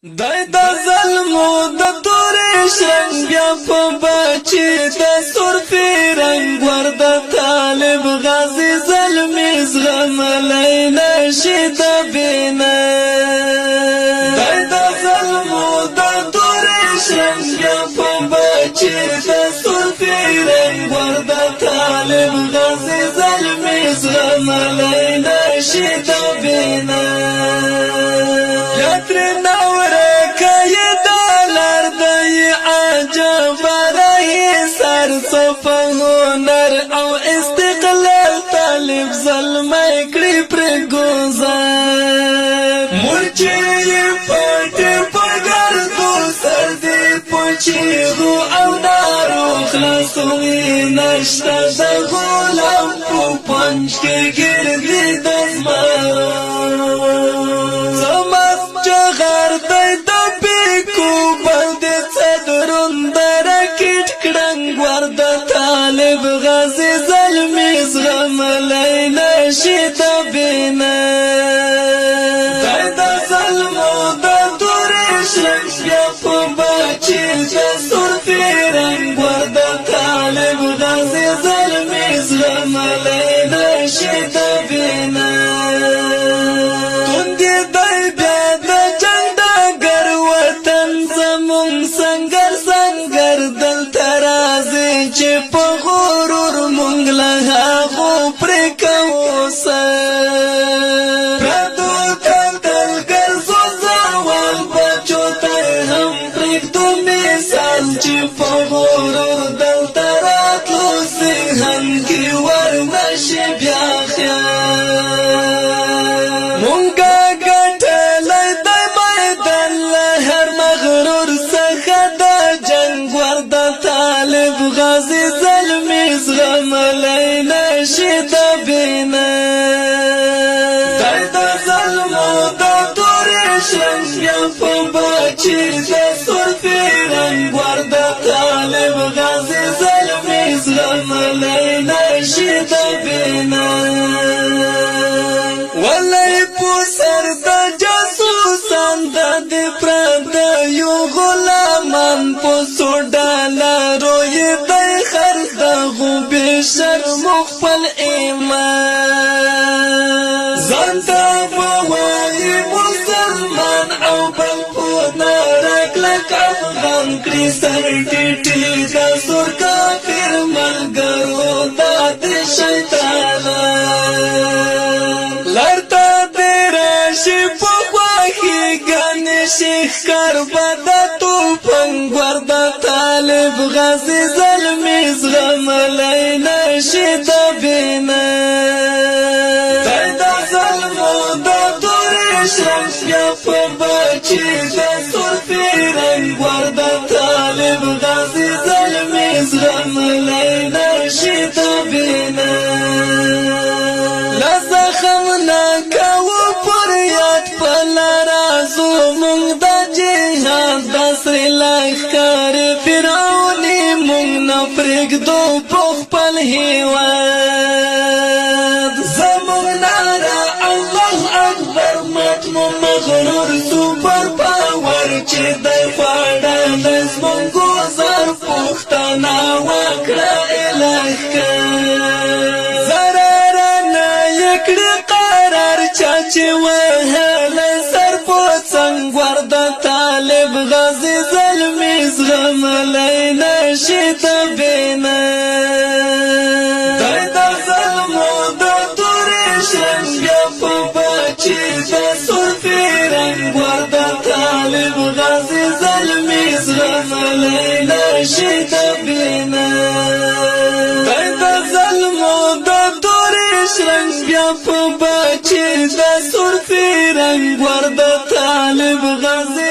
دای د ظلمو د تورې شرنګ بیا په بچي د سرفي رنګ ور د طالب غازي زلمي زغملی نشي د بینه دای د ظلمو د تورې شرنګ بیا په بچي د سرفي رنګ ور د طالب غازي زلمي زغملی نشي د بینه هنر او استقلال طالب زلمی کړی پر گزار مرچی پټ پګردو سر دې پچیغو او دارو خلاصوي نشته د غلام په پنج کې ګرځي د زمارو زمات چغار دی د بیکو باندې صدرون درکټ کړنګ ورد طالب غازي زلمي زغملی نشي د بینه دای د ظلمو د تورې شرنګ بیا په بچي د سرفي رنګ ورد طالب غازي زلمي زغملی نشي د بینه توندې دی بیا د جنګ ډګر وطن زمونږ سنګر سنګر دلته راځي چې په غرور مونږ له هغو پرې کوو سر پردو تلتل ګرځو زوال بچو ته هم پرېږدو مثال چې په غرور دلته راتلو ذهن کې ور نشي بیا خیال مونږه ګټلی دی میدان له هر مغرور څخه د جنګ ور د طالب غازي زلمي زغملی نشي د بینه دای د ظلمو د تورې شرنګ بیا په بچي د سرفي رنګ ور د طالب غازي زلمي زغملی نشي د بینه ولی په سر د جاسوسان د دې پردیو غلامان په څو ډالرو یې دی خرڅ دغو بې شرمو خپل ایمان ځان ته به وایي مسلمان او بل په ناره کلک افغان کړي سر ټیټي د سور کافر ملګرو دا د شیطانان لر ته دې راشي په خوښي ګڼې شیخ کربه د توپنګ ور د طالب غازي زلمي زغملی نشي د بینه دای د ظلمو د تورې شرنګ بیا په بچي د سرفي رنګ ور د طالب غازي زلمي زغملی نشي د بینه له زخم نه کوو پر یاد په لارازو مونږ د جهاد د سرې لښکر فرعوني مونږ نه پرېږدو په خپل هېواد زمونږ ناره الله اکبر مات مو مغرور سوپر پاور چې دی غواړه د زمونږ ګوزار پوښتنه وکړه چې وهلی سر په څنګ ور د طالب غازي زلمي زغملی نشي د بینه دای د ظلمو د تورې شرنګ بیا په بچي د سرفي رنګ ور د طالب غازي زلمي زغملی نشي د بینه دای د ظلمو د تورې شرنګ بیا په بچي د سرفي رنګ ور د طالب غازي